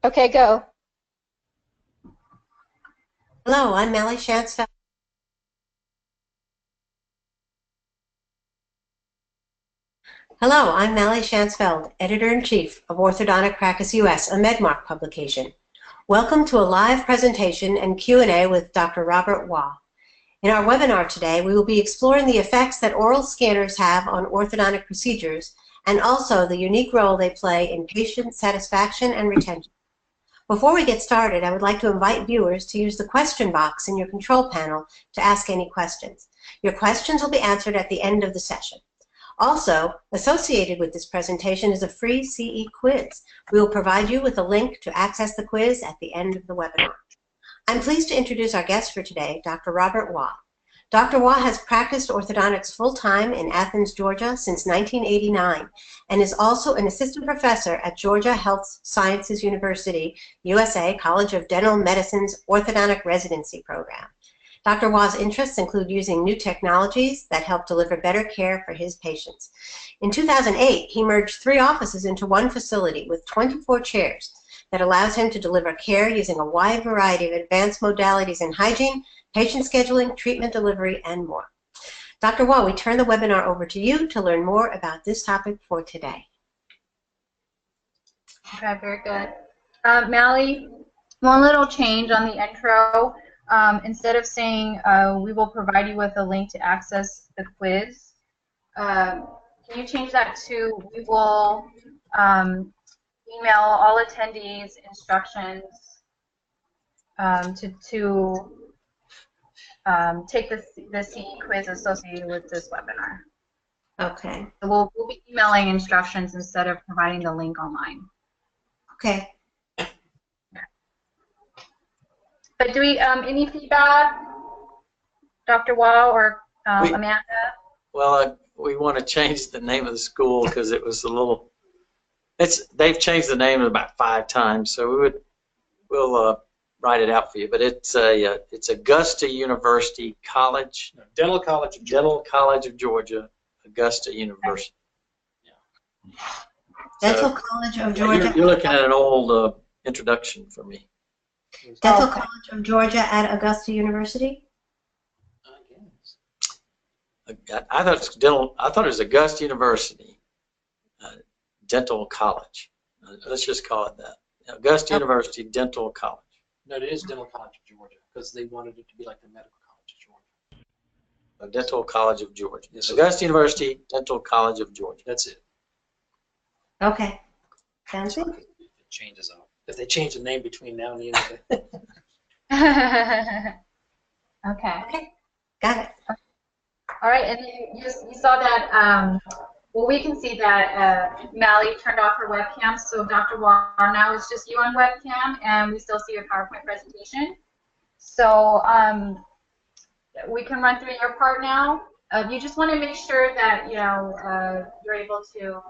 Okay, go. Hello, I'm Mally Shansfeld. Hello, I'm Mally Shansfeld, Editor-in-Chief of Orthodontic Practice US, a MedMark publication. Welcome to a live presentation and Q&A with Dr. Robert Waugh. In our webinar today, we will be exploring the effects that oral scanners have on orthodontic procedures and also the unique role they play in patient satisfaction and retention. Before we get started, I would like to invite viewers to use the question box in your control panel to ask any questions. Your questions will be answered at the end of the session. Also, associated with this presentation is a free CE quiz. We will provide you with a link to access the quiz at the end of the webinar. I'm pleased to introduce our guest for today, Dr. Robert Waugh. Dr. Waugh has practiced orthodontics full-time in Athens, Georgia since 1989 and is also an assistant professor at Georgia Health Sciences University, USA College of Dental Medicine's Orthodontic Residency Program. Dr. Waugh's interests include using new technologies that help deliver better care for his patients. In 2008, he merged 3 offices into one facility with 24 chairs that allows him to deliver care using a wide variety of advanced modalities in hygiene, patient scheduling, treatment delivery, and more. Dr. Waugh, we turn the webinar over to you to learn more about this topic for today. Okay, very good. Mally, one little change on the intro. Instead of saying we will provide you with a link to access the quiz, can you change that to we will email all attendees instructions to take the CE quiz associated with this webinar. Okay. So we'll be emailing instructions instead of providing the link online. Okay. But do we any feedback, Dr. Waugh or Amanda? Well, we want to change the name of the school because it was a little. They've changed the name about 5 times, so we'll write it out for you. But it's Augusta University College. Dental College of Georgia. Dental College of Georgia, Augusta University. Yeah. Dental College of Georgia. You're looking at an old introduction for me. Dental College of Georgia at Augusta University? I thought it was Augusta University Dental College. Let's just call it that. Augusta University Dental College. No, it is Dental College of Georgia because they wanted it to be like the Medical College of Georgia. Dental College of Georgia. Yes, Augusta University Dental College of Georgia. That's it. Okay. Sounds good. It changes up. If they change the name between now and the end of it. Okay. Okay. Got it. All right, and you saw that, well, we can see that Mally turned off her webcam, so Dr. Waugh, now it's just you on webcam, and we still see your PowerPoint presentation. So we can run through your part now. You just want to make sure that, you're able to,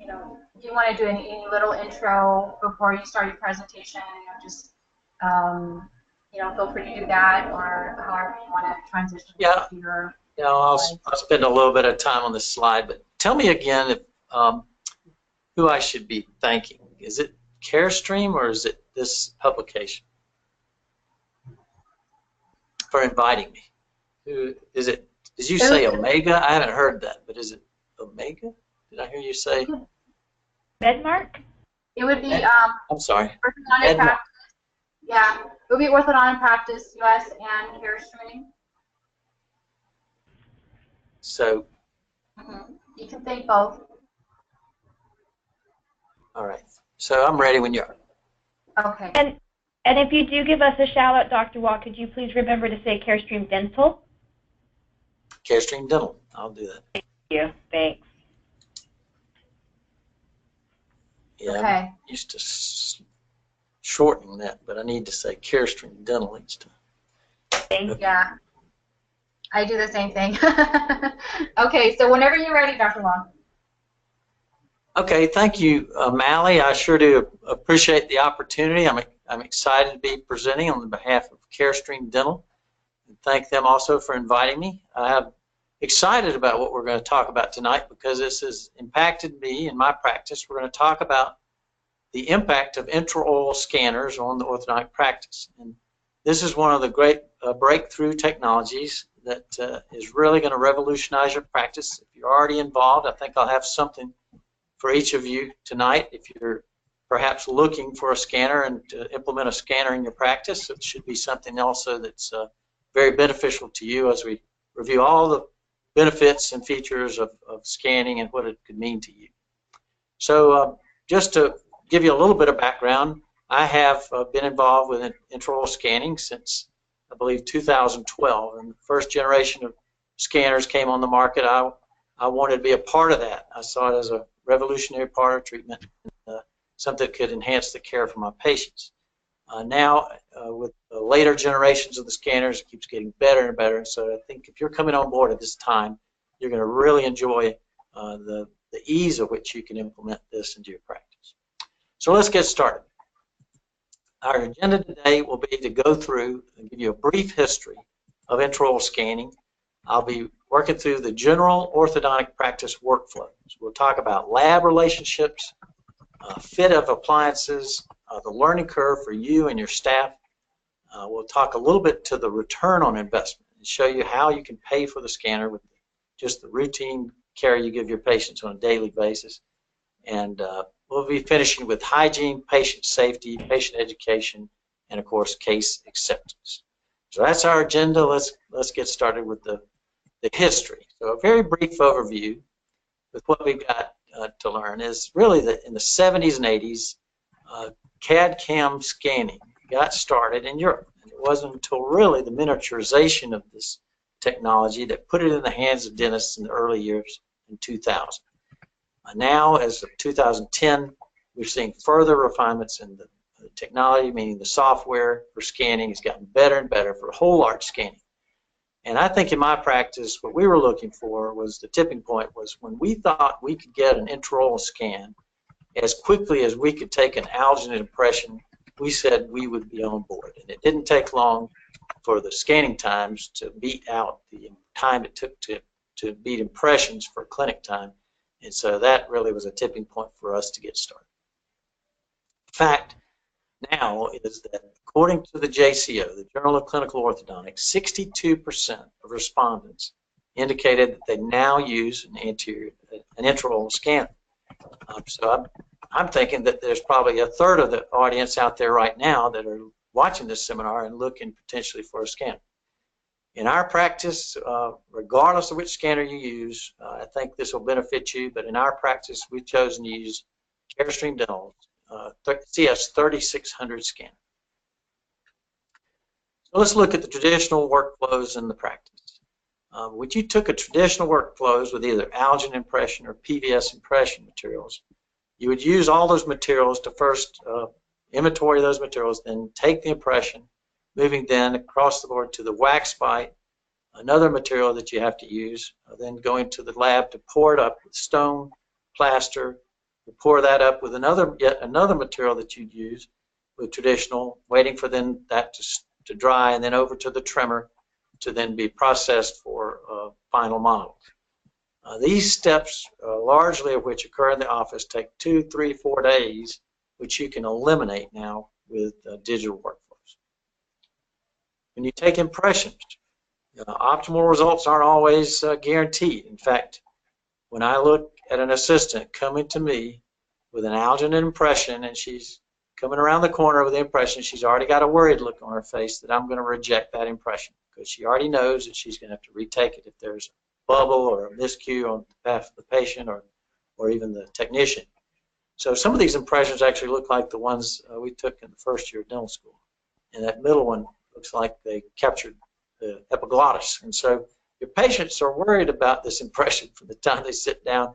if you want to do any little intro before you start your presentation, just, feel free to do that, or however you want to transition to your. I'll spend a little bit of time on this slide, but tell me again if who I should be thanking. Is it Carestream or is it this publication for inviting me? Who is it? Did you say Omega? I haven't heard that, but is it Omega? Did I hear you say? MedMark? It would be. I'm sorry. Orthodontic Practice. Yeah, it would be Orthodontic Practice US and Carestream. So. You can thank both. All right. So I'm ready when you are. Okay. And if you do give us a shout out, Dr. Waugh, could you please remember to say Carestream Dental? Carestream Dental. I'll do that. Thank you. Thanks. Yeah, okay. I'm used to shortening that, but I need to say Carestream Dental each time. Thank you. Yeah. I do the same thing. Okay, so whenever you're ready, Dr. Waugh. Okay, thank you, Mally. I sure do appreciate the opportunity. I'm excited to be presenting on behalf of Carestream Dental, and thank them also for inviting me. I'm excited about what we're going to talk about tonight because this has impacted me in my practice. We're going to talk about the impact of intraoral scanners on the orthodontic practice. And this is one of the great breakthrough technologies that is really going to revolutionize your practice. If you're already involved, I think I'll have something for each of you tonight. If you're perhaps looking for a scanner and to implement a scanner in your practice, it should be something also that's very beneficial to you as we review all the benefits and features of scanning and what it could mean to you. So just to give you a little bit of background, I have been involved with intraoral scanning since, I believe, 2012. And the first generation of scanners came on the market. I wanted to be a part of that. I saw it as a revolutionary part of treatment, and, something that could enhance the care for my patients. Now, with the later generations of the scanners, it keeps getting better and better. So I think if you're coming on board at this time, you're going to really enjoy the ease of which you can implement this into your practice. So let's get started. Our agenda today will be to go through and give you a brief history of intraoral scanning. I'll be working through the general orthodontic practice workflows. We'll talk about lab relationships, fit of appliances, the learning curve for you and your staff. We'll talk a little bit to the return on investment and show you how you can pay for the scanner with just the routine care you give your patients on a daily basis. And we'll be finishing with hygiene, patient safety, patient education, and of course case acceptance. So that's our agenda. Let's get started with the history. So a very brief overview with what we've got to learn is really that in the 70s and 80s, CAD/CAM scanning got started in Europe. And it wasn't until really the miniaturization of this technology that put it in the hands of dentists in the early years in 2000. Now, as of 2010, we're seeing further refinements in the technology, meaning the software for scanning has gotten better and better for whole arch scanning. And I think in my practice, what we were looking for was the tipping point was when we thought we could get an intraoral scan as quickly as we could take an alginate impression, we said we would be on board. And it didn't take long for the scanning times to beat out the time it took to beat impressions for clinic time. And so that really was a tipping point for us to get started. Fact now is that according to the JCO, the Journal of Clinical Orthodontics, 62% of respondents indicated that they now use an intraoral scanner. So I'm thinking that there's probably a third of the audience out there right now that are watching this seminar and looking potentially for a scanner. In our practice, regardless of which scanner you use, I think this will benefit you, but in our practice, we've chosen to use Carestream Dental's CS3600 scanner. So let's look at the traditional workflows in the practice. When you took a traditional workflows with either alginate impression or PVS impression materials, you would use all those materials to first inventory those materials, then take the impression, moving then across the board to the wax bite, another material that you have to use, then going to the lab to pour it up with stone, plaster, pour that up with yet another material that you'd use with traditional, waiting for then that to dry, and then over to the trimmer to then be processed for final models. These steps, largely of which occur in the office, take 2, 3, 4 days, which you can eliminate now with digital workflows. When you take impressions, optimal results aren't always guaranteed. In fact, when I look at an assistant coming to me with an alginate impression and she's coming around the corner with the impression, she's already got a worried look on her face that I'm going to reject that impression because she already knows that she's going to have to retake it if there's a bubble or a miscue on behalf of the patient or even the technician. So some of these impressions actually look like the ones we took in the first year of dental school. And that middle one looks like they captured the epiglottis. And so your patients are worried about this impression from the time they sit down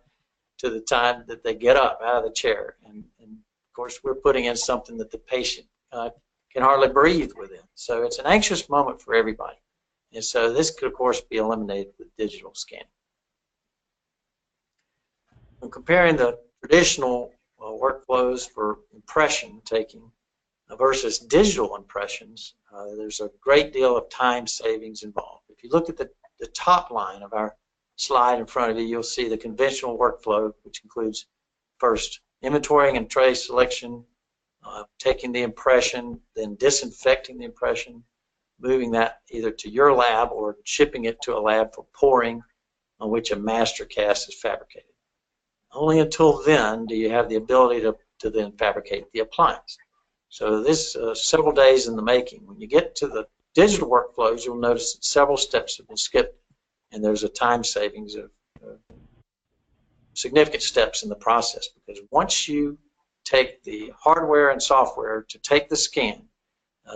to the time that they get up out of the chair. And of course, we're putting in something that the patient can hardly breathe within. So it's an anxious moment for everybody. And so this could, of course, be eliminated with digital scanning. When comparing the traditional workflows for impression taking versus digital impressions, there's a great deal of time savings involved. If you look at the top line of our slide in front of you, you'll see the conventional workflow, which includes first inventorying and tray selection, taking the impression, then disinfecting the impression, moving that either to your lab or shipping it to a lab for pouring, on which a master cast is fabricated. Only until then do you have the ability to then fabricate the appliance. So this several days in the making. When you get to the digital workflows, you'll notice that several steps have been skipped, and there's a time savings of significant steps in the process, because once you take the hardware and software to take the scan,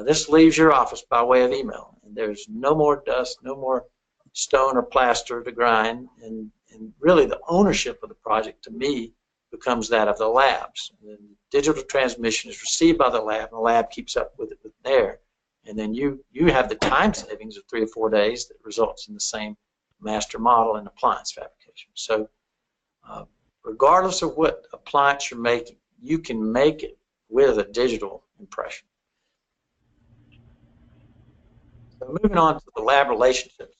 this leaves your office by way of email, and there's no more dust, no more stone or plaster to grind, and really the ownership of the project to me becomes that of the labs. And digital transmission is received by the lab, and the lab keeps up with it there, and then you have the time savings of 3 or 4 days that results in the same master model and appliance fabrication. So regardless of what appliance you're making, you can make it with a digital impression. So moving on to the lab relationships.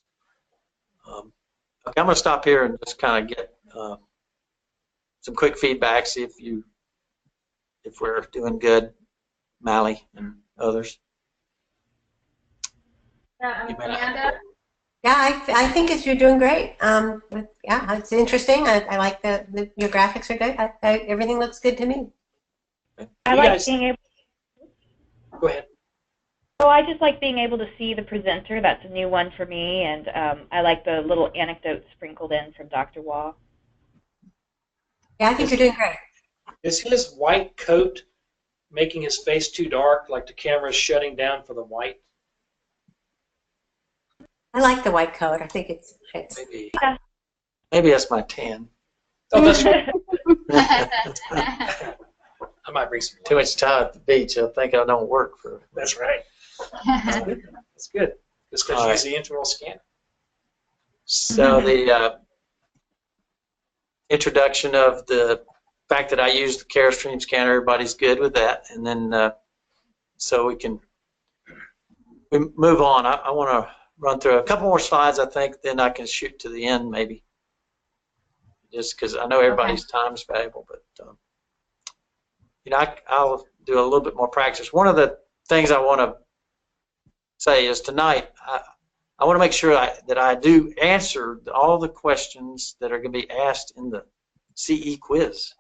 Okay, I'm going to stop here and just kind of get some quick feedback, see if we're doing good, Mally and others. Amanda? Yeah, I think you're doing great. Yeah, it's interesting. I like your graphics are good. Everything looks good to me. I like being able. Go ahead. Oh, I just like being able to see the presenter. That's a new one for me, and I like the little anecdotes sprinkled in from Dr. Waugh. Yeah, I think you're doing great. Is his white coat making his face too dark, like the camera's shutting down for the white? I like the white coat. I think it's Maybe that's my tan. Oh, that's right. I might bring some. Too much time at the beach. I think I don't work for. That's right. That's good. That's good. Just because you use the intraoral scanner. So the introduction of the fact that I use the Carestream scanner, everybody's good with that, and then so we move on. I want to run through a couple more slides, I think, then I can shoot to the end maybe, just because I know everybody's time is valuable. But you know, I'll do a little bit more practice. One of the things I want to say is tonight I want to make sure that I do answer all the questions that are going to be asked in the CE quiz,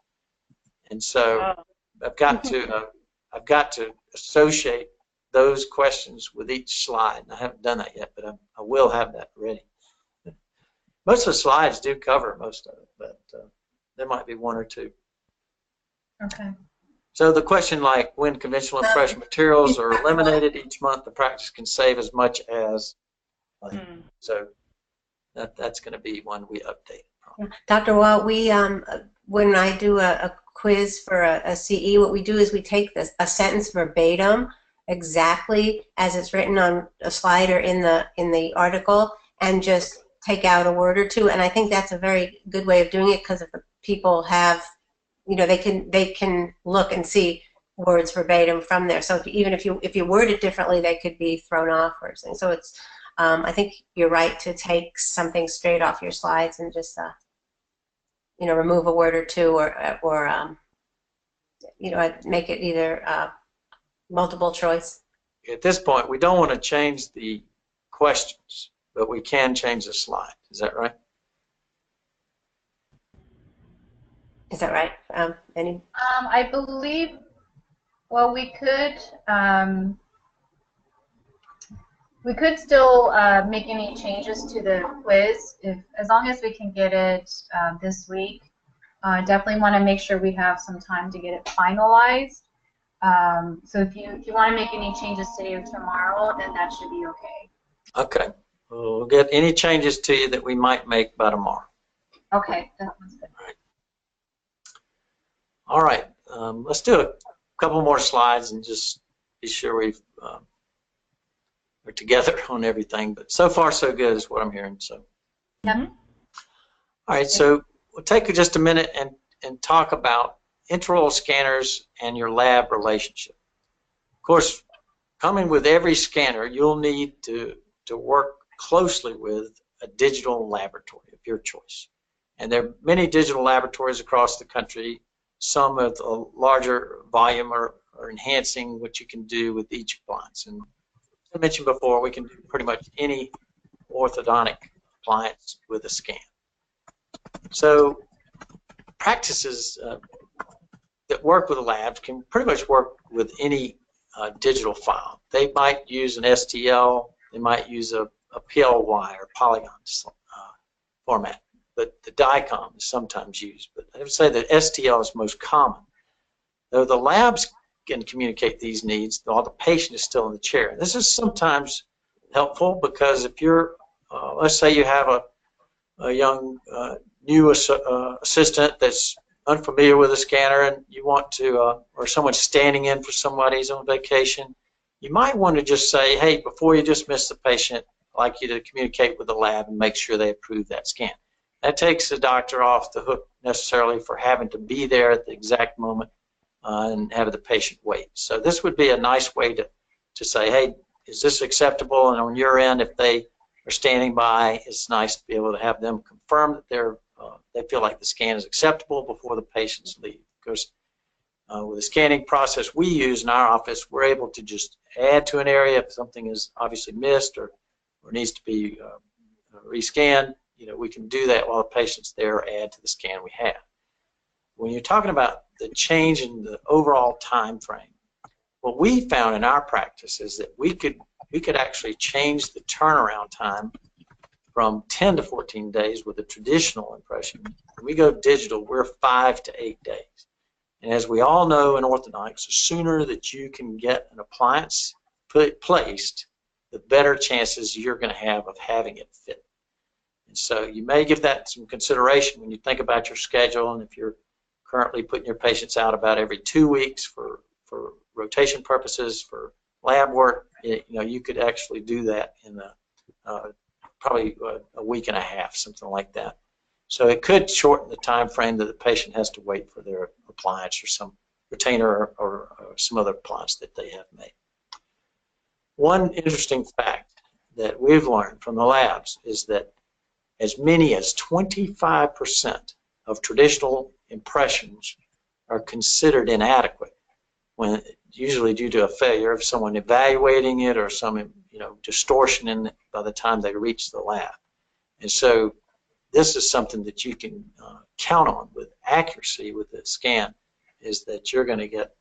and so I've got to associate those questions with each slide. And I haven't done that yet, but I will have that ready. Most of the slides do cover most of it, but there might be one or two. Okay. So the question like, when conventional impression materials are eliminated each month, the practice can save as much as, so that's going to be one we update. Probably. Dr. Waugh, when I do a quiz for a CE, what we do is we take a sentence verbatim, exactly as it's written on a slide or in the article, and just take out a word or two. And I think that's a very good way of doing it, because if people have, you know, they can look and see words verbatim from there. So even if you word it differently, they could be thrown off or something. So it's I think you're right to take something straight off your slides and just you know, remove a word or two, or you know, make it either multiple choice. At this point, we don't want to change the questions, but we can change the slide. Is that right? Is that right? Any? I believe, well, we could still make any changes to the quiz, as long as we can get it this week. Definitely want to make sure we have some time to get it finalized. So if you want to make any changes today or tomorrow, then that should be okay. Okay. We'll get any changes to you that we might make by tomorrow. Okay, that sounds good. All right. Let's do a couple more slides and just be sure we're together on everything. But so far, so good is what I'm hearing. So. Yep. All right. So we'll take just a minute and talk about intraoral scanners and your lab relationship. Of course, coming with every scanner, you'll need to work closely with a digital laboratory of your choice. And there are many digital laboratories across the country. some with a larger volume are enhancing what you can do with each appliance. And as I mentioned before, we can do pretty much any orthodontic appliance with a scan. So practices that work with labs can pretty much work with any digital file. They might use an STL, they might use a PLY or polygon format, but the DICOM is sometimes used. But I would say that STL is most common. Though the labs can communicate these needs while the patient is still in the chair. This is sometimes helpful because if you're, let's say you have a young new assistant that's unfamiliar with a scanner and you want to, or someone's standing in for somebody who's on vacation, you might want to just say, hey, before you dismiss the patient, I'd like you to communicate with the lab and make sure they approve that scan. That takes the doctor off the hook necessarily for having to be there at the exact moment and have the patient wait. So this would be a nice way to say, hey, is this acceptable? And on your end, if they are standing by, it's nice to be able to have them confirm that they feel like the scan is acceptable before the patients leave. Because with the scanning process we use in our office, we're able to just add to an area if something is obviously missed or needs to be rescanned. You know, we can do that while the patient's there, or add to the scan we have. When you're talking about the change in the overall time frame, what we found in our practice is that we could actually change the turnaround time from 10 to 14 days with a traditional impression. When we go digital, we're 5 to 8 days. And as we all know in orthodontics, the sooner that you can get an appliance placed, the better chances you're going to have of having it fit. And so you may give that some consideration when you think about your schedule, and if you're currently putting your patients out about every 2 weeks for rotation purposes, for lab work, you could actually do that in probably a week and a half, something like that. So it could shorten the time frame that the patient has to wait for their appliance or some retainer or some other appliance that they have made. One interesting fact that we've learned from the labs is that as many as 25% of traditional impressions are considered inadequate, when usually due to a failure of someone evaluating it or some distortion in it by the time they reach the lab. And so this is something that you can count on with accuracy with the scan, is that you're going to get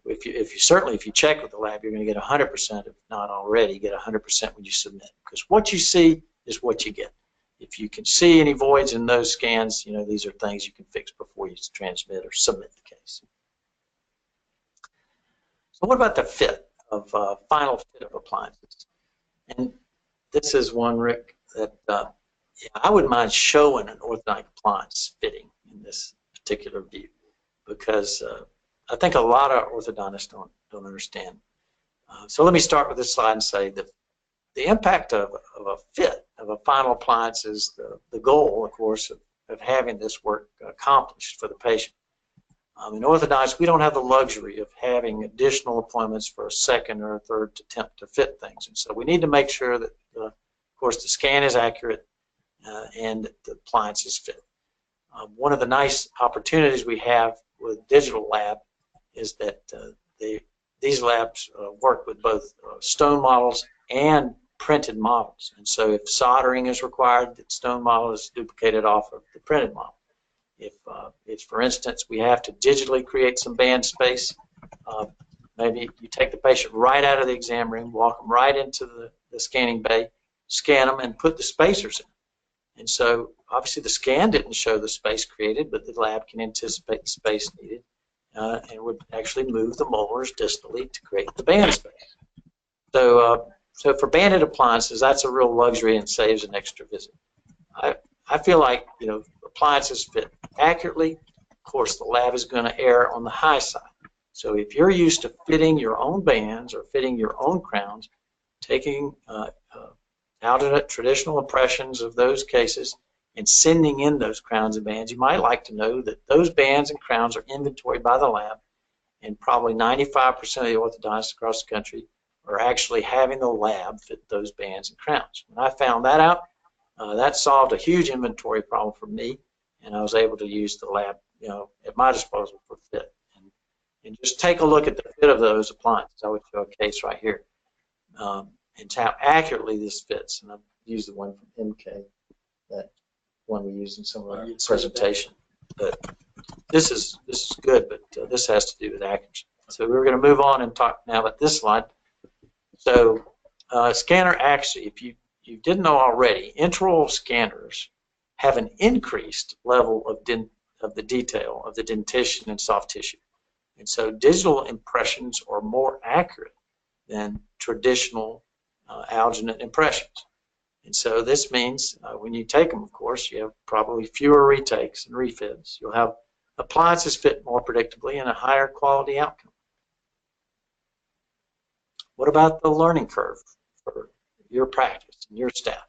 if you check with the lab, you're going to get 100%, if not already get 100% when you submit, because what you see is what you get. If you can see any voids in those scans, these are things you can fix before you transmit or submit the case. So what about the fit of final fit of appliances? And this is one, Rick, that I wouldn't mind showing an orthodontic appliance fitting in this particular view, because I think a lot of orthodontists don't understand. So let me start with this slide and say that the impact of a fit of a final appliance is the goal, of course, of having this work accomplished for the patient. In orthodontics, we don't have the luxury of having additional appointments for a second or a third attempt to fit things. And so we need to make sure that, of course, the scan is accurate and the appliance is fit. One of the nice opportunities we have with digital lab is that these labs work with both stone models and printed models. And so if soldering is required, the stone model is duplicated off of the printed model. If for instance, we have to digitally create some band space, maybe you take the patient right out of the exam room, walk them right into the scanning bay, scan them, and put the spacers in. And so obviously the scan didn't show the space created, but the lab can anticipate the space needed and would actually move the molars distally to create the band space. So for banded appliances, that's a real luxury and saves an extra visit. I feel like appliances fit accurately. Of course, the lab is going to err on the high side. So if you're used to fitting your own bands or fitting your own crowns, taking alternate traditional impressions of those cases and sending in those crowns and bands, you might like to know that those bands and crowns are inventoried by the lab, and probably 95% of the orthodontists across the country are actually having the lab fit those bands and crowns. When I found that out, that solved a huge inventory problem for me, and I was able to use the lab, at my disposal for fit. And just take a look at the fit of those appliances. I would show a case right here, and how accurately this fits. And I've used the one from MK, that one we used in some of our presentation. But this is good, but this has to do with accuracy. So we're going to move on and talk now about this slide. So scanner accuracy, if you didn't know already, intraoral scanners have an increased level of the detail of the dentition and soft tissue. And so digital impressions are more accurate than traditional alginate impressions. And so this means when you take them, of course, you have probably fewer retakes and refits. You'll have appliances fit more predictably and a higher quality outcome. What about the learning curve for your practice and your staff?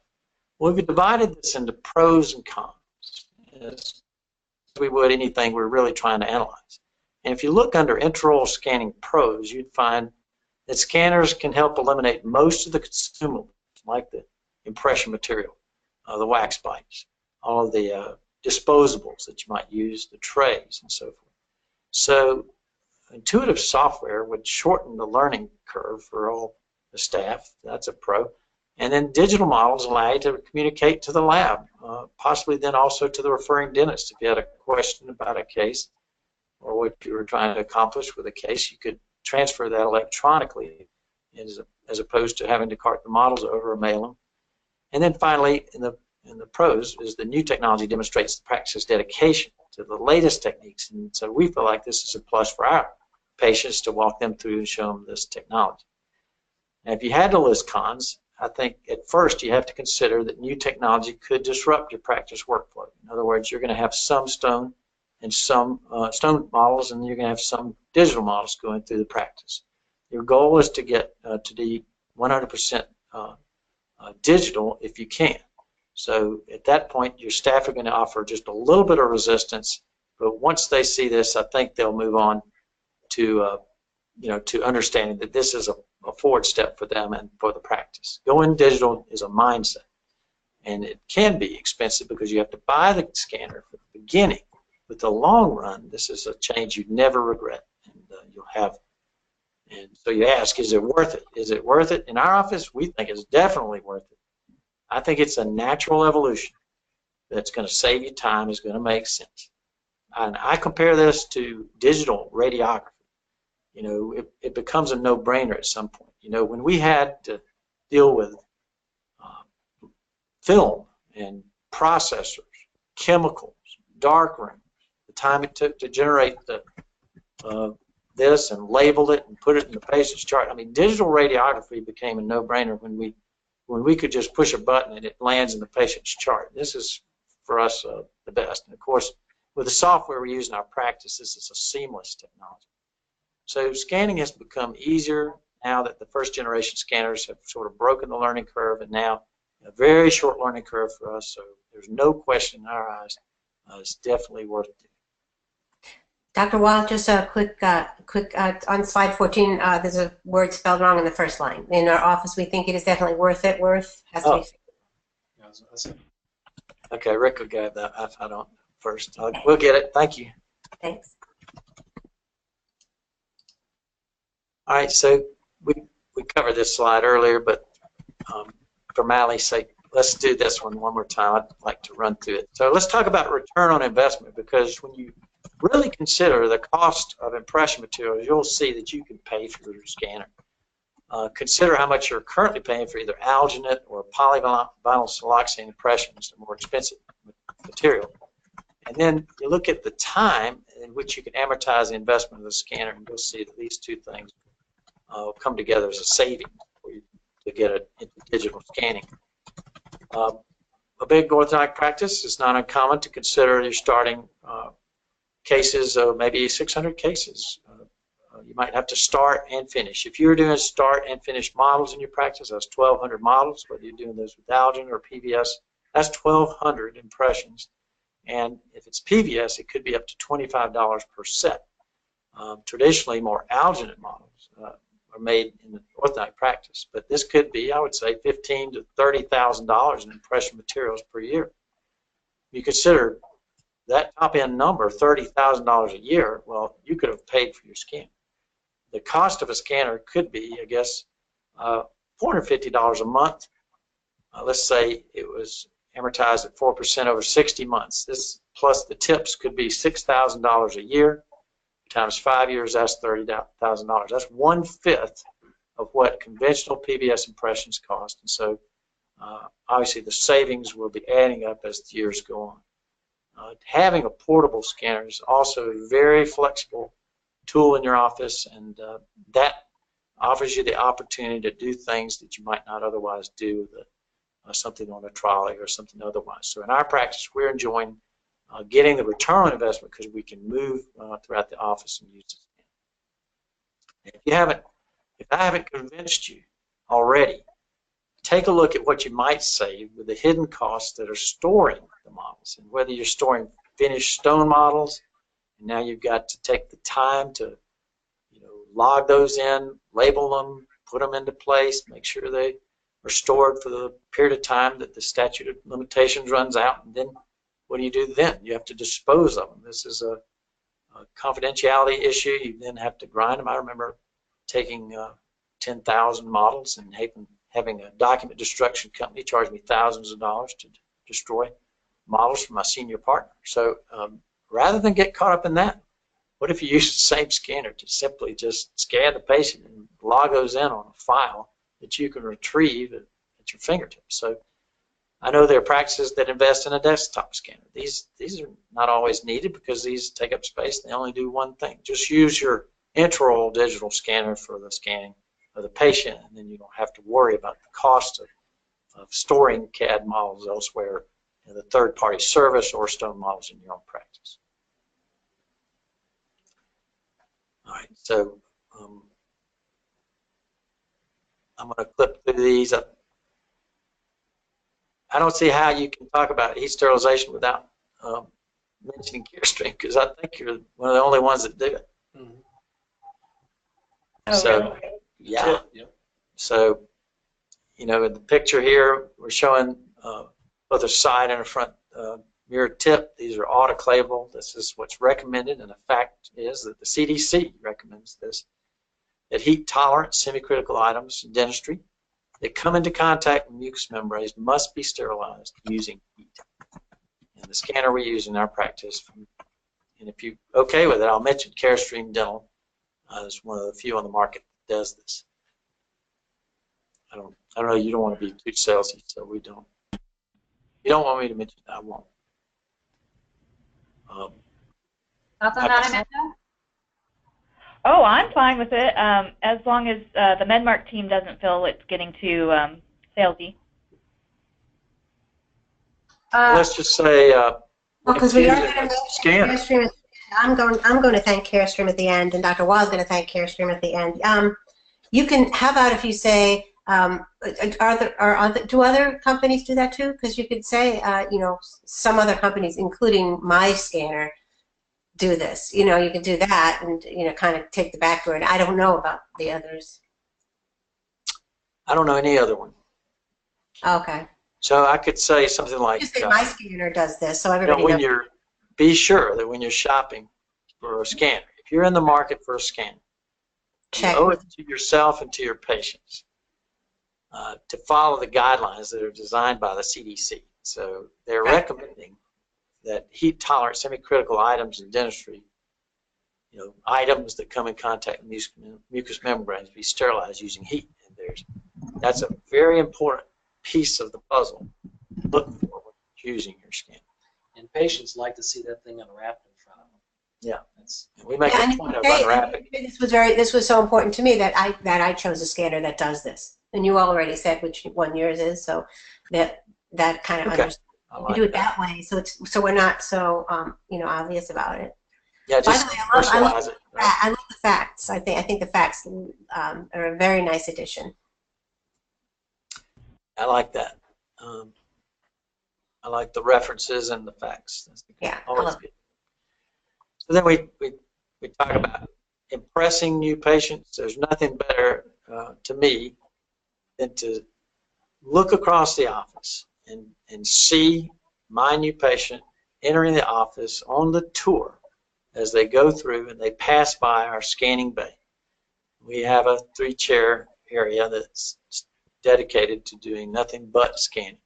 Well, we've divided this into pros and cons, as we would anything we're really trying to analyze. And if you look under intraoral scanning pros, you'd find that scanners can help eliminate most of the consumables, like the impression material, the wax bites, all of the disposables that you might use, the trays, and so forth. So intuitive software would shorten the learning curve for all the staff. That's a pro. And then digital models allow you to communicate to the lab, possibly then also to the referring dentist. If you had a question about a case or what you were trying to accomplish with a case, you could transfer that electronically as opposed to having to cart the models over or mail them. And then finally, in the pros, is the new technology demonstrates the practice's dedication to the latest techniques. And so we feel like this is a plus for our patients to walk them through and show them this technology. Now, if you had to list cons, I think at first you have to consider that new technology could disrupt your practice workflow. In other words, you're going to have some stone and some stone models, and you're going to have some digital models going through the practice. Your goal is to get to the 100% digital if you can. So at that point, your staff are going to offer just a little bit of resistance, but once they see this, I think they'll move on to to understanding that this is a forward step for them and for the practice. Going digital is a mindset, and it can be expensive because you have to buy the scanner for the beginning. But the long run, this is a change you'd never regret, and you'll have. And so you ask, is it worth it? Is it worth it? In our office, we think it's definitely worth it. I think it's a natural evolution that's going to save you time, is going to make sense. And I compare this to digital radiography. It becomes a no-brainer at some point. When we had to deal with film and processors, chemicals, dark rooms, the time it took to generate this and label it and put it in the patient's chart. I mean, digital radiography became a no-brainer when we could just push a button and it lands in the patient's chart. This is, for us, the best. And of course, with the software we use in our practice, this is a seamless technology. So scanning has become easier now that the first generation scanners have sort of broken the learning curve, and now a very short learning curve for us. So there's no question in our eyes, it's definitely worth it. Dr. Wall, just a quick on slide 14, there's a word spelled wrong in the first line. In our office, we think it is definitely worth it. Worth has to be. Okay, Rick will get that. I don't first. We'll get it. Thank you. Thanks. All right, so we covered this slide earlier, but for Mally's sake, let's do this one more time. I'd like to run through it. So let's talk about return on investment, because when you really consider the cost of impression materials, you'll see that you can pay for your scanner. Consider how much you're currently paying for either alginate or polyvinyl siloxane impressions, the more expensive material. And then you look at the time in which you can amortize the investment of the scanner, and you'll see that these two things come together as a saving for you to get it into digital scanning. A big orthodontic practice is not uncommon to consider you're starting cases of maybe 600 cases. You might have to start and finish. If you're doing start and finish models in your practice, that's 1,200 models. Whether you're doing those with alginate or PVS, that's 1,200 impressions. And if it's PVS, it could be up to $25 per set. Traditionally, more alginate models are made in the orthodontic practice, but this could be, I would say, $15,000 to $30,000 in impression materials per year. You consider that top end number, $30,000 a year, well, you could have paid for your scanner. The cost of a scanner could be, I guess, $450 a month. Let's say it was amortized at 4% over 60 months. This plus the tips could be $6,000 a year times 5 years. That's $30,000. That's 1/5 of what conventional PBS impressions cost, and so obviously the savings will be adding up as the years go on. Having a portable scanner is also a very flexible tool in your office, and that offers you the opportunity to do things that you might not otherwise do with something on a trolley or something otherwise. So in our practice, we're enjoying getting the return on investment because we can move throughout the office and use it. If I haven't convinced you already, take a look at what you might save with the hidden costs that are storing the models, and whether you're storing finished stone models, and now you've got to take the time to log those in, label them, put them into place, make sure they are stored for the period of time that the statute of limitations runs out, and then what do you do then? You have to dispose of them. This is a confidentiality issue. You then have to grind them. I remember taking 10,000 models and having a document destruction company charge me thousands of dollars to destroy models for my senior partner. So rather than get caught up in that, what if you use the same scanner to simply just scan the patient and log those in on a file that you can retrieve at your fingertips? So I know there are practices that invest in a desktop scanner. These are not always needed because these take up space. They only do one thing. Just use your Intraoral digital scanner for the scanning of the patient, and then you don't have to worry about the cost of storing CAD models elsewhere in the third-party service or stone models in your own practice. All right, so I'm going to clip through these. I don't see how you can talk about heat sterilization without mentioning Carestream, because I think you're one of the only ones that do it. Mm-hmm. Oh, So, really? yeah. Yep. So, in the picture here, we're showing both a side and a front mirror tip. These are autoclavable. This is what's recommended, and the fact is that the CDC recommends this, that heat-tolerant semi-critical items in dentistry that come into contact with mucous membranes must be sterilized using heat. And the scanner we use in our practice, and if you're okay with it, I'll mention Carestream Dental is one of the few on the market that does this. I don't know, you don't want to be too salesy, so we don't. If you don't want me to mention it, I won't. Thoughts on that, Amanda? Oh, I'm fine with it, as long as the MedMark team doesn't feel it's getting too salesy. Let's just say Because we are going to scanner. Carestream. I'm going to thank Carestream at the end, and Dr. Wall is going to thank Carestream at the end. You can, how about if you say, do other companies do that too? Because you could say, some other companies, including my scanner, do this. You can do that and, kind of take the backboard. I don't know about the others. I don't know any other one. Okay. So I could say something like, Just say my scanner does this, so everybody knows. Be sure that when you're shopping for a scanner, if you're in the market for a scanner, you owe it to yourself and to your patients to follow the guidelines that are designed by the CDC. So they're recommending that heat-tolerant semi-critical items in dentistry, items that come in contact with mucous membranes, be sterilized using heat. And that's a very important piece of the puzzle. Look for when using your scanner. And patients like to see that thing unwrapped in front of them. Yeah, we make a point of unwrapping. This was so important to me that I chose a scanner that does this, and you already said which one yours is, so that kind of understands. Like you do it that way, so we're not so obvious about it. Yeah, just personalize it. I love the facts. I think the facts are a very nice addition. I like that. I like the references and the facts. Yeah, always good. So then we talk about impressing new patients. There's nothing better to me than to look across the office and see my new patient entering the office on the tour as they go through and they pass by our scanning bay. We have a 3-chair area that's dedicated to doing nothing but scanning.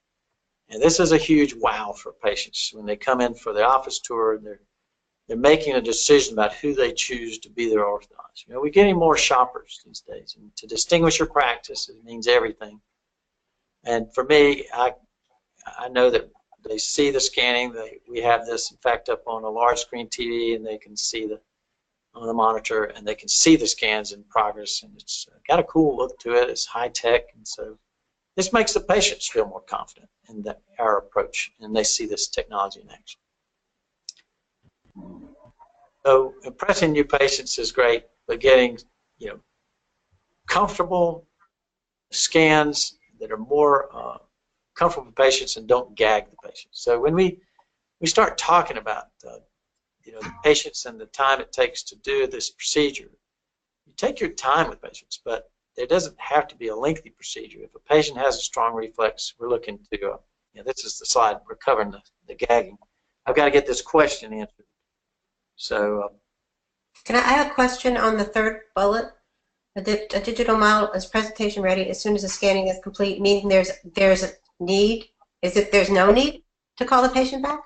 And this is a huge wow for patients when they come in for the office tour and they're making a decision about who they choose to be their orthodontist. You know, we're getting more shoppers these days, and to distinguish your practice, it means everything. And for me, I know that they see the scanning. We have this, in fact, up on a large screen TV, and they can see on the monitor, and they can see the scans in progress, and it's got a cool look to it. It's high tech, and so this makes the patients feel more confident in our approach, and they see this technology in action. So impressing new patients is great, but getting, you know, comfortable scans that are more comfortable for patients and don't gag the patients. So when we start talking about you know, the patients and the time it takes to do this procedure, you take your time with patients, but there doesn't have to be a lengthy procedure. If a patient has a strong reflex, we're looking to, you know, this is the slide, we're covering the gagging. I've got to get this question answered. So, I have a question on the third bullet. A digital model is presentation ready as soon as the scanning is complete, meaning there's a need. Is it there's no need to call the patient back?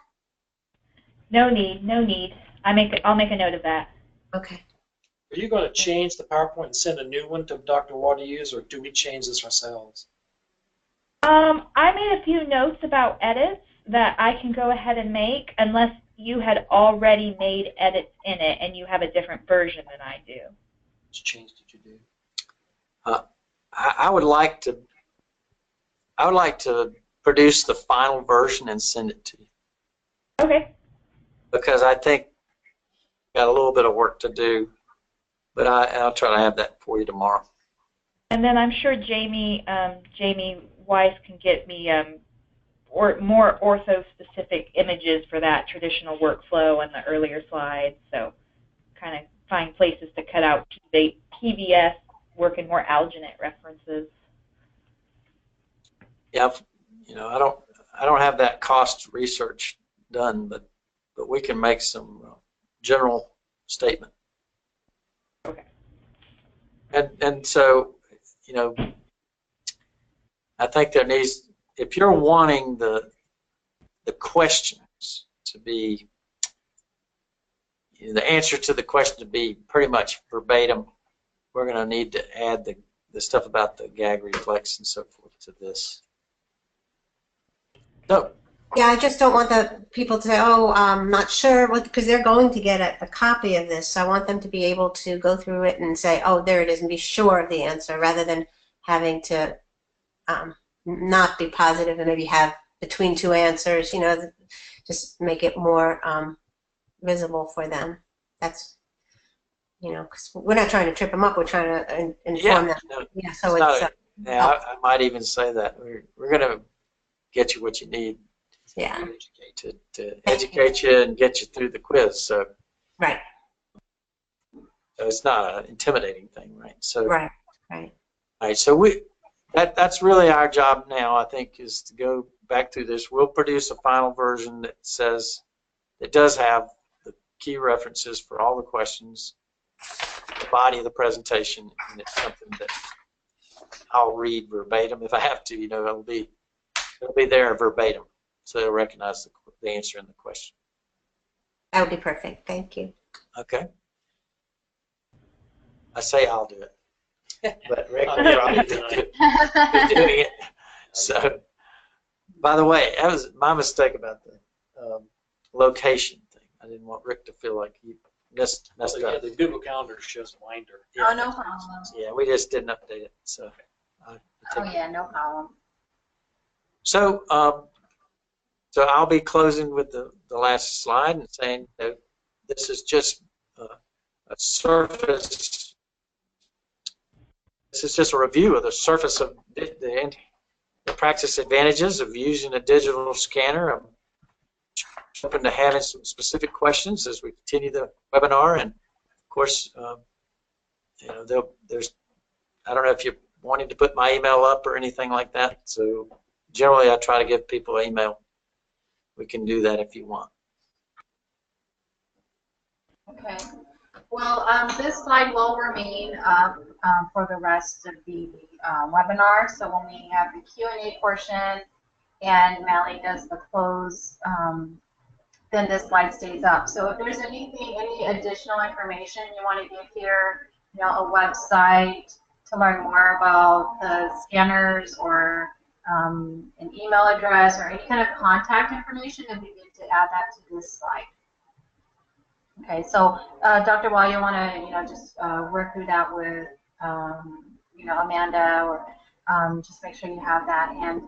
No need, no need. I'll make a note of that. Okay. Are you going to change the PowerPoint and send a new one to Dr. Watt to use, or do we change this ourselves? I made a few notes about edits that I can go ahead and make, unless you had already made edits in it and you have a different version than I do. Which change did you do? I would like to produce the final version and send it to you. Okay. Because I think got a little bit of work to do, but I'll try to have that for you tomorrow. And then I'm sure Jamie Weiss can get me or more ortho-specific images for that traditional workflow and the earlier slides. So kind of find places to cut out PVS, work in more alginate references. Yeah, you know, I don't have that cost research done, but we can make some general statement. Okay. And so, you know, I think there needs, if you're wanting the questions to be, you know, the answer to the question to be pretty much verbatim, we're going to need to add the stuff about the gag reflex and so forth to this. So, Yeah, I just don't want the people to say, oh, I'm not sure, because they're going to get a copy of this. So I want them to be able to go through it and say, oh, there it is, and be sure of the answer, rather than having to not be positive and maybe have between two answers, you know, just make it more visible for them. That's, you know, because we're not trying to trip them up, we're trying to inform them. No, yeah, so it's I might even say that. We're going to get you what you need. Yeah. To educate you and get you through the quiz. So right. So it's not an intimidating thing, right? So right. All right. So that's really our job now, I think, is to go back through this. We'll produce a final version that says it does have the key references for all the questions, the body of the presentation, and it's something that I'll read verbatim if I have to. You know, it'll be there verbatim. So they'll recognize the answer in the question. That would be perfect. Thank you. Okay. I say I'll do it, but Rick is doing it. So, by the way, that was my mistake about the location thing. I didn't want Rick to feel like he messed up. Yeah, the Google Calendar shows Winder. Yeah. Oh, no problem. Yeah, we just didn't update it. So. Oh yeah, no problem. So. So I'll be closing with the last slide and saying that this is just a surface. This is just a review of the surface of the practice advantages of using a digital scanner. I'm open to having some specific questions as we continue the webinar, and of course, you know, there's. I don't know if you're wanting to put my email up or anything like that. So generally, I try to give people an email. We can do that if you want. Okay. Well, this slide will remain up for the rest of the webinar. So when we have the Q&A portion and Mally does the close, then this slide stays up. So if there's anything, any additional information you want to give here, you know, a website to learn more about the scanners or an email address or any kind of contact information, it'd be good to add that to this slide. Okay, so Dr. Wall, you want to, you know, just work through that with, you know, Amanda, or just make sure you have that. And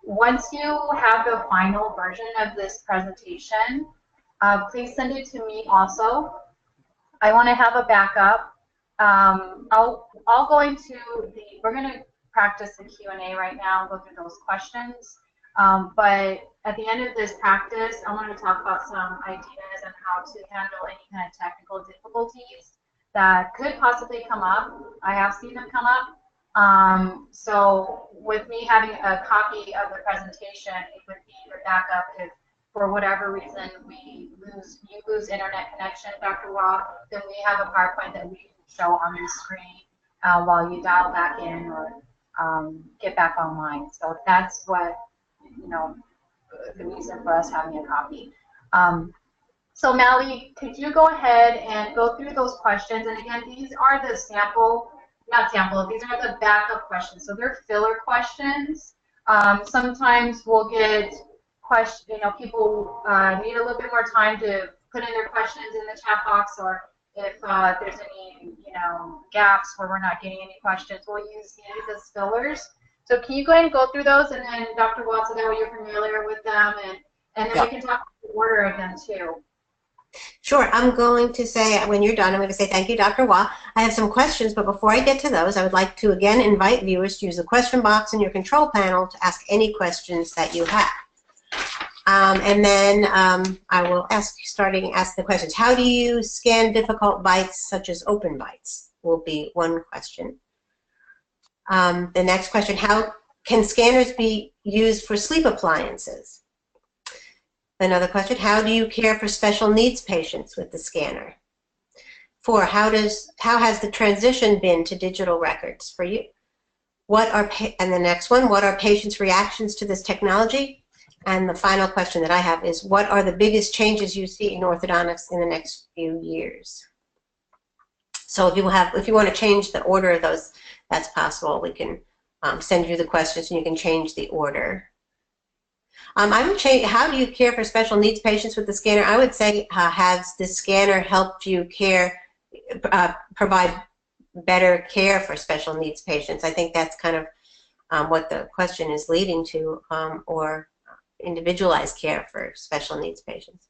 once you have the final version of this presentation, please send it to me also. I want to have a backup. I'll go into the, we're going to practice the Q&A right now and go through those questions. But at the end of this practice, I want to talk about some ideas on how to handle any kind of technical difficulties that could possibly come up. I have seen them come up. So with me having a copy of the presentation, it would be the backup if for whatever reason you lose internet connection, Dr. Wah, then we have a PowerPoint that we can show on the screen while you dial back in or get back online. So that's what, you know, the reason for us having a copy. So Mally, could you go ahead and go through those questions? And again, these are the sample, not sample, these are the backup questions. So they're filler questions. Sometimes we'll get questions, you know, people need a little bit more time to put in their questions in the chat box, or if there's any, you know, gaps where we're not getting any questions, we'll use these as fillers. So can you go ahead and go through those, and then Dr. Watson, that way you're familiar with them, and then we can talk about the order of them too. Sure. I'm going to say, when you're done, I'm going to say thank you, Dr. Wah. I have some questions, but before I get to those, I would like to again invite viewers to use the question box in your control panel to ask any questions that you have. And then I will ask the questions. How do you scan difficult bites such as open bites? Will be one question. The next question, how can scanners be used for sleep appliances? Another question, how do you care for special needs patients with the scanner? 4, how has the transition been to digital records for you? And the next one, what are patients' reactions to this technology? And the final question that I have is, what are the biggest changes you see in orthodontics in the next few years? So if you want to change the order of those, that's possible. We can send you the questions and you can change the order. I would change, how do you care for special needs patients with the scanner? I would say, has the scanner helped you provide better care for special needs patients? I think that's kind of what the question is leading to, or individualized care for special needs patients.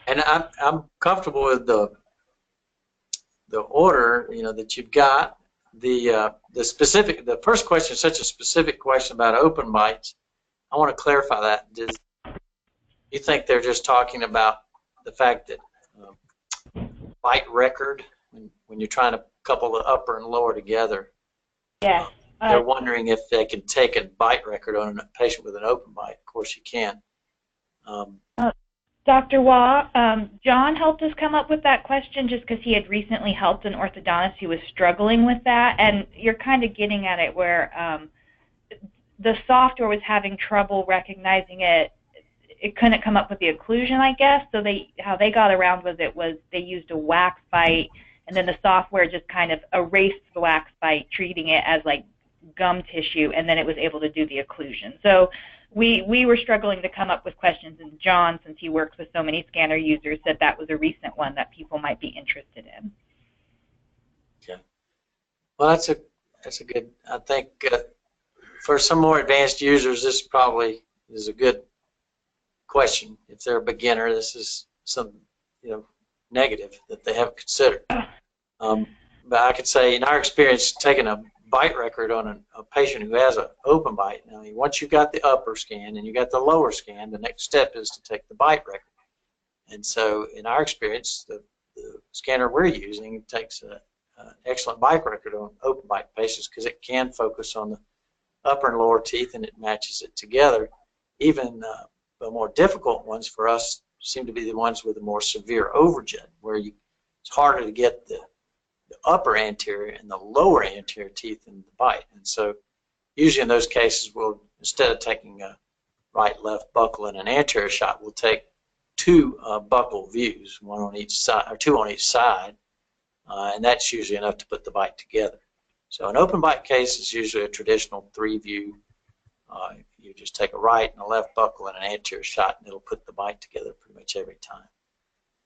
And I'm comfortable with the order, you know, that you've got. The first question is such a specific question about open bites. I want to clarify that. Do you think they're just talking about the fact that bite record, when you're trying to couple the upper and lower together? Yes. They're wondering if they can take a bite record on a patient with an open bite. Of course you can. Dr. Wah, John helped us come up with that question just because he had recently helped an orthodontist who was struggling with that, and you're kind of getting at it where the software was having trouble recognizing it. It couldn't come up with the occlusion, I guess, so how they got around with it was they used a wax bite, and then the software just kind of erased the wax bite, treating it as like gum tissue, and then it was able to do the occlusion. So we were struggling to come up with questions, and John, since he works with so many scanner users, said that was a recent one that people might be interested in. Okay. Well, that's a good, I think for some more advanced users, this probably is a good question. If they're a beginner, this is some, you know, negative that they haven't considered. But I could say, in our experience, taking a bite record on a patient who has an open bite. Now, once you've got the upper scan and you got the lower scan, the next step is to take the bite record. And so, in our experience, the scanner we're using takes an excellent bite record on open bite patients because it can focus on the upper and lower teeth and it matches it together. Even the more difficult ones for us seem to be the ones with the more severe overjet, where it's harder to get the upper anterior and the lower anterior teeth in the bite. And so usually in those cases, we'll, instead of taking a right-left buccal and an anterior shot, we'll take two buccal views, one on each side, or two on each side, and that's usually enough to put the bite together. So an open bite case is usually a traditional 3-view. You just take a right and a left buccal and an anterior shot, and it'll put the bite together pretty much every time.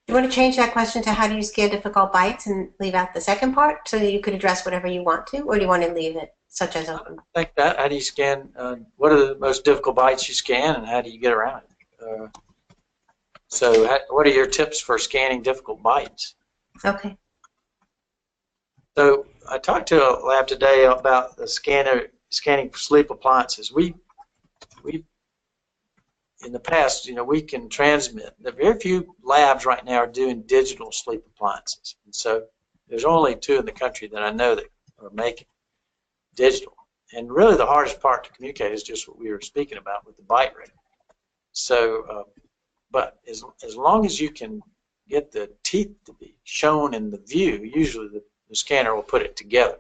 You want to change that question to how do you scare difficult bites and leave out the second part so that you could address whatever you want to, or do you want to leave it such as open? I think that, how do you scan, what are the most difficult bites you scan, and how do you get around it? So what are your tips for scanning difficult bites? Okay. So I talked to a lab today about the scanning for sleep appliances. We in the past, we can transmit. There are very few labs right now are doing digital sleep appliances, and so there's only 2 in the country that I know that are making digital. And really, the hardest part to communicate is just what we were speaking about with the bite rate. So, but as long as you can get the teeth to be shown in the view, usually the scanner will put it together.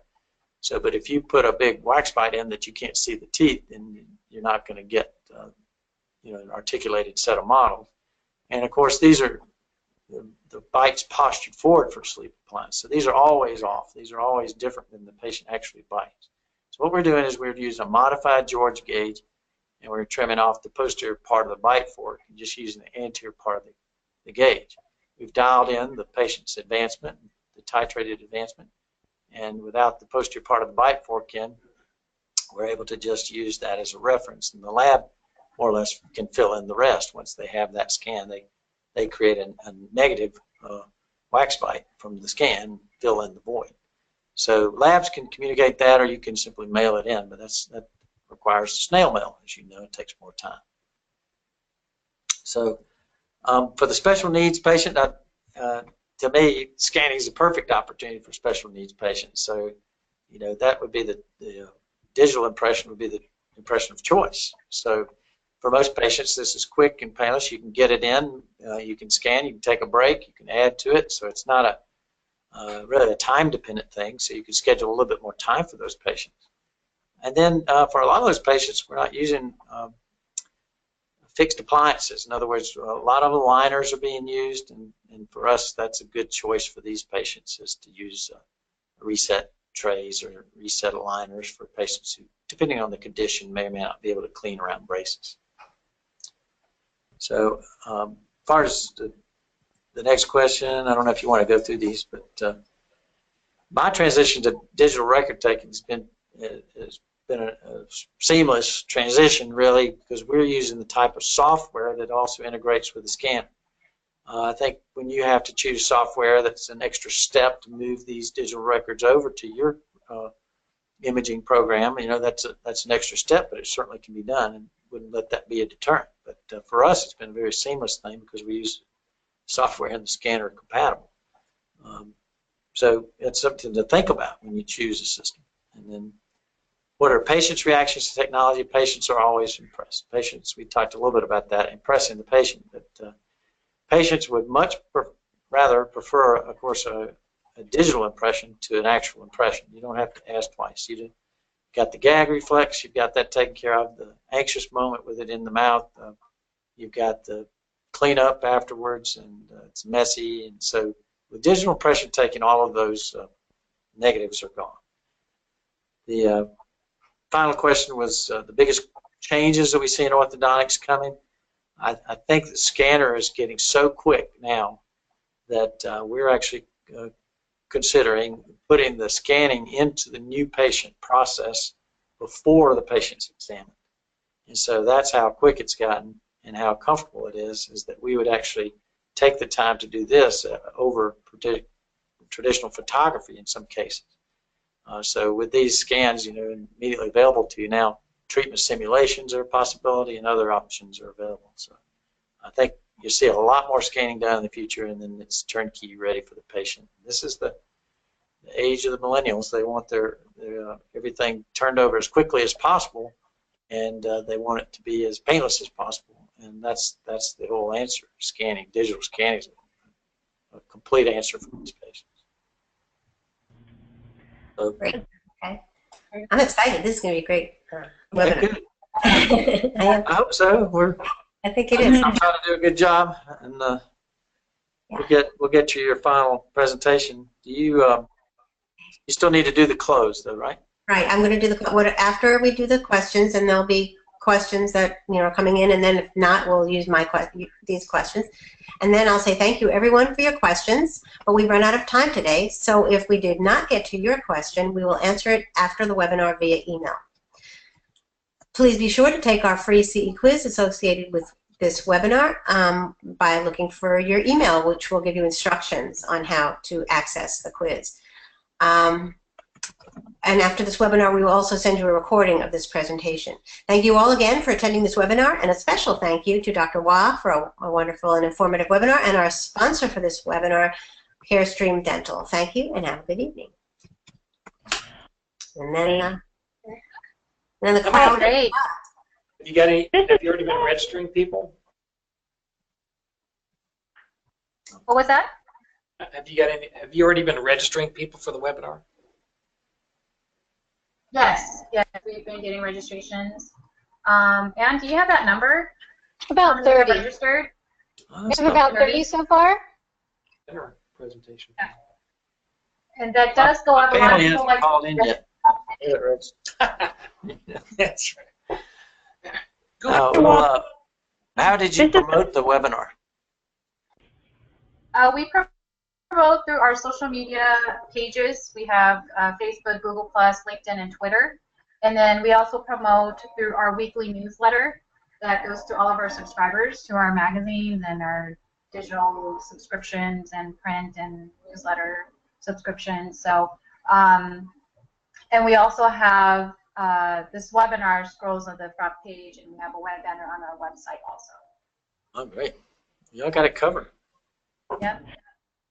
So, but if you put a big wax bite in that you can't see the teeth, then you're not going to get an articulated set of models. And of course, these are the bites postured forward for sleep appliance. So these are always off. These are always different than the patient actually bites. So what we're doing is we're using a modified George gauge, and we're trimming off the posterior part of the bite fork and just using the anterior part of the gauge. We've dialed in the patient's advancement, the titrated advancement, and without the posterior part of the bite fork in, we're able to just use that as a reference. And the lab more or less can fill in the rest. Once they have that scan, they create a negative wax bite from the scan, fill in the void. So labs can communicate that, or you can simply mail it in, but that requires snail mail. As you know, it takes more time. So for the special needs patient, to me, scanning is a perfect opportunity for special needs patients. So, that would be the digital impression would be the impression of choice. So for most patients, this is quick and painless. You can get it in, you can scan, you can take a break, you can add to it. So it's not really a time-dependent thing. So you can schedule a little bit more time for those patients. And then for a lot of those patients, we're not using fixed appliances. In other words, a lot of aligners are being used, and for us, that's a good choice for these patients is to use reset trays or reset aligners for patients who, depending on the condition, may or may not be able to clean around braces. So as far as the next question, I don't know if you want to go through these, but my transition to digital record taking has been a seamless transition, really, because we're using the type of software that also integrates with the scanner. I think when you have to choose software that's an extra step to move these digital records over to your imaging program, that's an extra step, but it certainly can be done, and wouldn't let that be a deterrent. But for us, it's been a very seamless thing because we use software and the scanner compatible. So it's something to think about when you choose a system. And then what are patients' reactions to technology? Patients are always impressed. Patients, we talked a little bit about that, impressing the patient. But patients would much rather prefer, of course, a digital impression to an actual impression. You don't have to ask twice. You've got the gag reflex. You've got that taken care of. The anxious moment with it in the mouth. You've got the cleanup afterwards, and it's messy. And so with digital impression taking, all of those negatives are gone. The final question was the biggest changes that we see in orthodontics coming. I think the scanner is getting so quick now that we're actually considering putting the scanning into the new patient process before the patient's examined. And so that's how quick it's gotten and how comfortable it is that we would actually take the time to do this over traditional photography in some cases. So with these scans, immediately available to you now, treatment simulations are a possibility and other options are available. So I think you'll see a lot more scanning done in the future, and then it's turnkey ready for the patient. This is the age of the millennials. They want their everything turned over as quickly as possible, and they want it to be as painless as possible. And that's the whole answer. Scanning, digital scanning is a complete answer for these patients. So, Great. Okay. I'm excited. This is going to be a great yeah, webinar. good. I am. I hope so. I think it is. I'm trying to do a good job, and we'll get you your final presentation. Do you you still need to do the close though, right? Right. I'm going to do after we do the questions, and there'll be questions that are coming in, and then if not, we'll use these questions, and then I'll say thank you everyone for your questions. But we've run out of time today, so if we did not get to your question, we will answer it after the webinar via email. Please be sure to take our free CE quiz associated with this webinar by looking for your email, which will give you instructions on how to access the quiz. And after this webinar, we will also send you a recording of this presentation. Thank you all again for attending this webinar, and a special thank you to Dr. Wah for a wonderful and informative webinar, and our sponsor for this webinar, Carestream Dental. Thank you, and have a good evening. And then the crowd. Great. Have you already been registering people? What was that? Have you already been registering people for the webinar? Yes, we've been getting registrations. Anne, do you have that number? About 30. Registered? We have about 30 so far. Dinner presentation. And that does go up. A lot of Family people hasn't called in yet. That's right. How did you promote the webinar? We promote through our social media pages. We have Facebook, Google+, LinkedIn, and Twitter. And then we also promote through our weekly newsletter that goes to all of our subscribers, to our magazines and our digital subscriptions and print and newsletter subscriptions. So, and we also have this webinar scrolls on the front page, and we have a web banner on our website also. Oh, great. Y'all got it covered. Yep.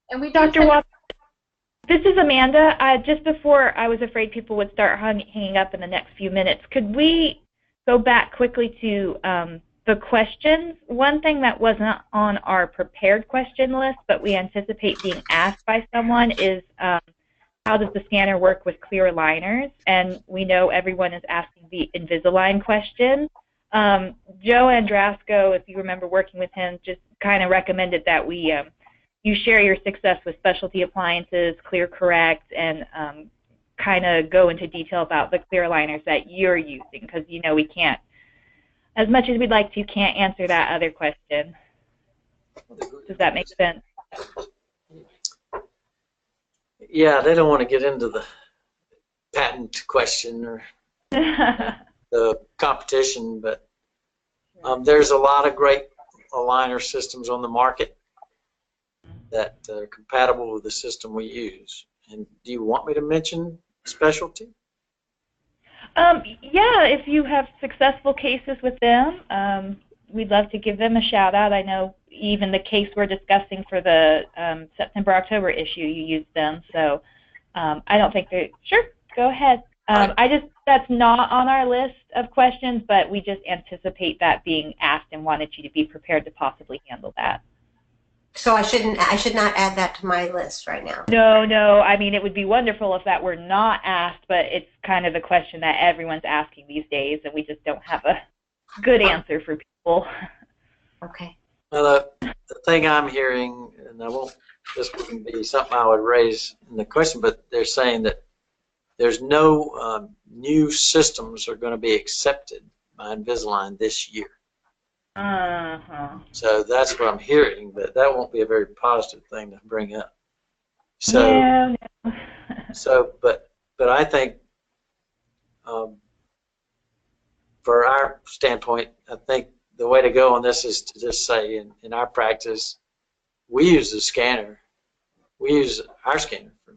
And we Dr. Watt, this is Amanda. Just before, I was afraid people would start hanging up in the next few minutes. Could we go back quickly to the questions? One thing that wasn't on our prepared question list, but we anticipate being asked by someone is how does the scanner work with clear aligners? And we know everyone is asking the Invisalign question. Joe Andrasco, if you remember working with him, just kind of recommended that we you share your success with specialty appliances, Clear Correct, and kind of go into detail about the clear aligners that you're using, because we can't, as much as we'd like to, can't answer that other question. Does that make sense? Yeah, they don't want to get into the patent question or the competition, but there's a lot of great aligner systems on the market that are compatible with the system we use. And do you want me to mention specialty? Yeah, if you have successful cases with them, we'd love to give them a shout out. I know even the case we're discussing for the September-October issue, you used them. So I don't think they're, sure, go ahead. That's not on our list of questions, but we just anticipate that being asked and wanted you to be prepared to possibly handle that. So I should not add that to my list right now. No. I mean, it would be wonderful if that were not asked, but it's kind of the question that everyone's asking these days, and we just don't have a good answer for people. Okay. Well, the thing I'm hearing, and this wouldn't be something I would raise in the question, but they're saying that there's no new systems are going to be accepted by Invisalign this year. So that's what I'm hearing, but that won't be a very positive thing to bring up. So, no. but I think for our standpoint, I think the way to go on this is to just say, in our practice, we use the scanner. We use our scanner for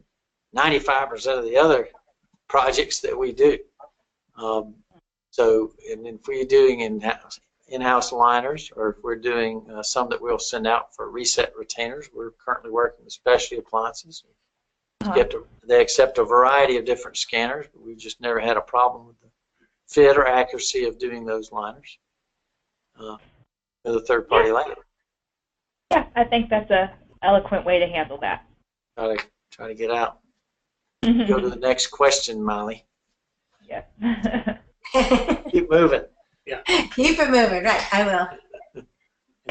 95% of the other projects that we do. So, and if we're doing in-house aligners, or if we're doing some that we'll send out for reset retainers, we're currently working with specialty appliances. They accept a variety of different scanners, but we've just never had a problem with the fit or accuracy of doing those liners. with a third-party lab. Yeah, I think that's a eloquent way to handle that. Try to get out. Go to the next question, Molly. Yes. Keep moving. Keep it moving, right, I will. And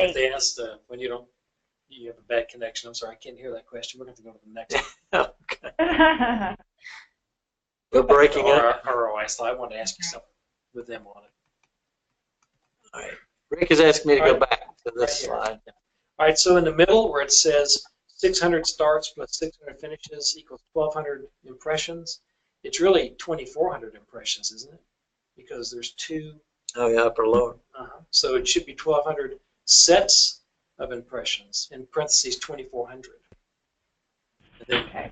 if they asked when you have a bad connection, I'm sorry, I can't hear that question. We're going to go to the next one. Okay. We're breaking up. ROI slide. I wanted to ask you something with them on it. All right. Rick has asked me to go back to this Right slide. All right, so in the middle where it says 600 starts plus 600 finishes equals 1,200 impressions, it's really 2,400 impressions, isn't it? Because there's two. Oh, yeah, upper lower. So it should be 1,200 sets of impressions, in parentheses 2,400. Okay.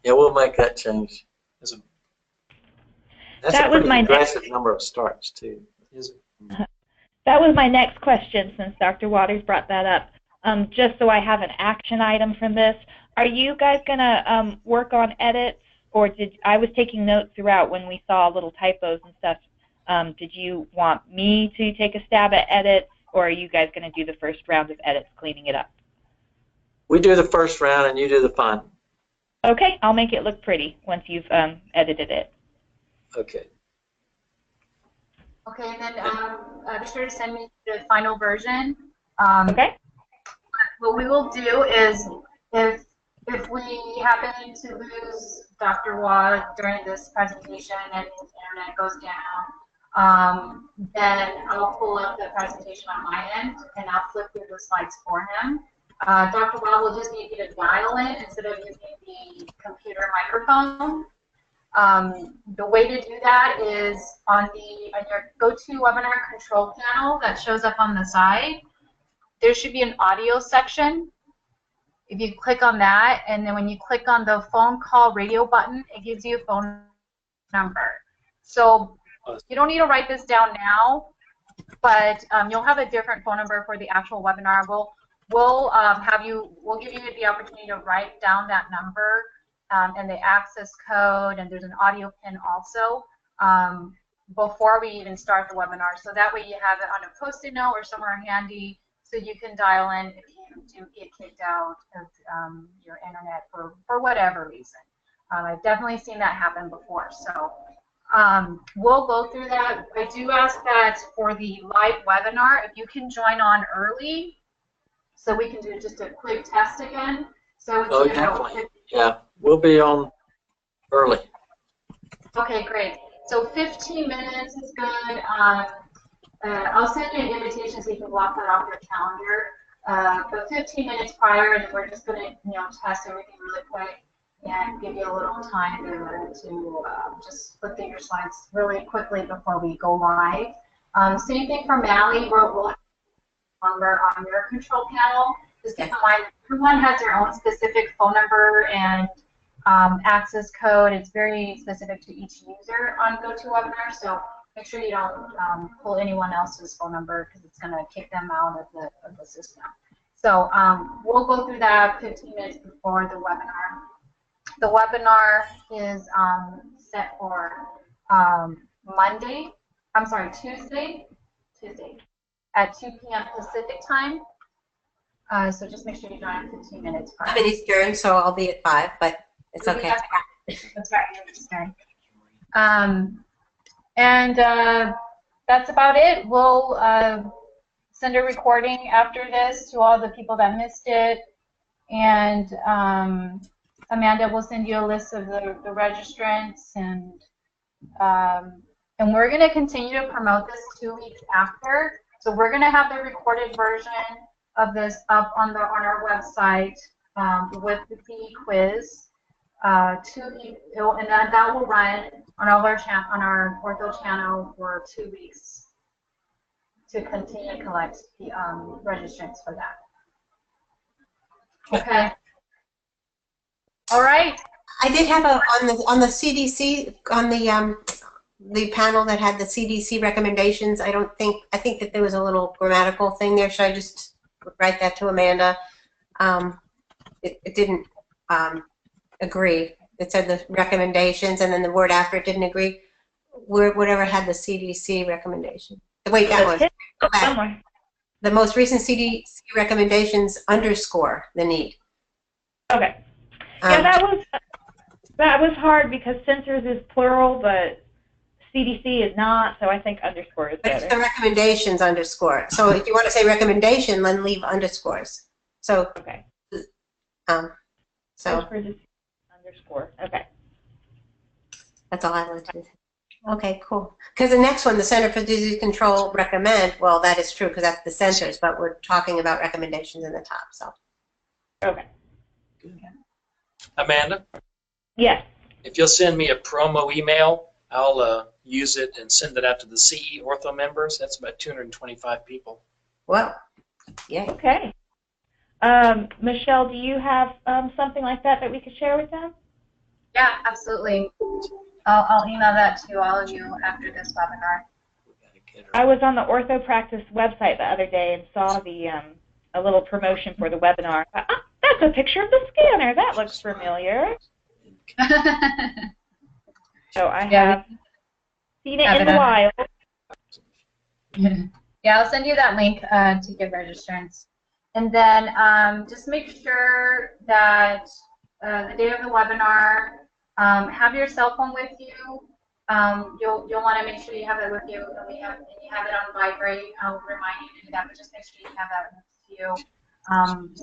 Yeah, we'll make that change. As a, That's That a was pretty my aggressive number of starts, too. is, That was my next question, since Dr. Waters brought that up. Just so I have an action item from this, are you guys going to work on edits, or I was taking notes throughout when we saw little typos and stuff. Did you want me to take a stab at edits, or are you guys going to do the first round of edits, cleaning it up? We do the first round, and you do the final. Okay, I'll make it look pretty once you've edited it. Okay. Okay, and then be sure to send me the final version. Okay. What we will do is, if we happen to lose Dr. Watt during this presentation and his internet goes down, then I'll pull up the presentation on my end and I'll flip through the slides for him. Dr. Watt will just need you to dial in instead of using the computer microphone. The way to do that is on your GoToWebinar control panel that shows up on the side. There should be an audio section. If you click on that, and then when you click on the phone call radio button, it gives you a phone number. So you don't need to write this down now, but you'll have a different phone number for the actual webinar. We'll give you the opportunity to write down that number and the access code, and there's an audio pin also before we even start the webinar. So that way you have it on a Post-it note or somewhere handy, so you can dial in if you do get kicked out of your internet for whatever reason. I've definitely seen that happen before. So we'll go through that. I do ask that for the live webinar, if you can join on early, so we can do just a quick test again. So Oh, definitely. Yeah, we'll be on early. Okay, great. So 15 minutes is good. I'll send you an invitation so you can block that off your calendar. But 15 minutes prior, and we're just going to test everything really quick and give you a little time to just flip through your slides really quickly before we go live. Same thing for Mally. We'll have a number on your control panel. Just keep in mind, everyone has their own specific phone number and access code. It's very specific to each user on GoToWebinar, so make sure you don't pull anyone else's phone number because it's going to kick them out of the system. So we'll go through that 15 minutes before the webinar. The webinar is set for Tuesday at 2 p.m. Pacific time. So just make sure you join 15 minutes prior. I'm in Eastern, so I'll be at 5, but it's okay. That's right, you're Eastern. And that's about it. We'll send a recording after this to all the people that missed it. And Amanda will send you a list of the registrants. And we're going to continue to promote this 2 weeks after. So we're going to have the recorded version of this up on our website with the quiz. And that will run on our Ortho channel for 2 weeks to continue to collect the registrants for that. Okay. All right. I did have on the CDC on the panel that had the CDC recommendations. I think that there was a little grammatical thing there. Should I just write that to Amanda? It didn't agree. It said the recommendations, and then the word after it didn't agree. Whatever had the CDC recommendation. Wait, that one. Somewhere. the most recent CDC recommendations underscore the need. Okay. Yeah, that was hard because sensors is plural, but CDC is not, so I think underscore is But it's the better. recommendations underscore. So if you want to say recommendation, then leave underscores. So, Okay. so Underscore. Okay. that's all I wanted to say. Okay, cool. Because the next one, the Center for Disease Control recommend, well, that is true because that's the centers, but we're talking about recommendations in the top. So. Okay. Amanda, Yes. if you'll send me a promo email, I'll use it and send it out to the CE Ortho members. That's about 225 people. Well, yeah. Okay. Michelle, do you have something like that we could share with them? Yeah, absolutely. I'll email that to all of you after this webinar. I was on the Ortho Practice website the other day and saw the a little promotion for the webinar. That's a picture of the scanner. That looks familiar. So I have seen it in the wild. Yeah, I'll send you that link to get registrants. And then just make sure that the day of the webinar, have your cell phone with you. You'll want to make sure you have it with you, and you have it on vibrate. I'll remind you to do that, but just make sure you have that with you.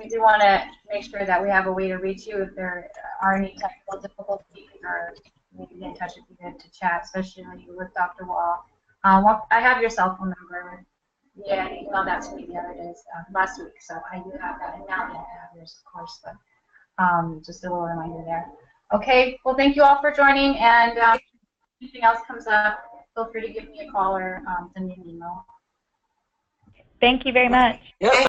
We do want to make sure that we have a way to reach you if there are any technical difficulties, or we can get in touch with you to chat, especially with Dr. Wall. I have your cell phone number. Yeah, you emailed that to me the other days, last week, so I do have that, and now I have yours, of course, but just a little reminder there. Okay, well, thank you all for joining, and if anything else comes up, feel free to give me a call or send me an email. Thank you very much. Yep.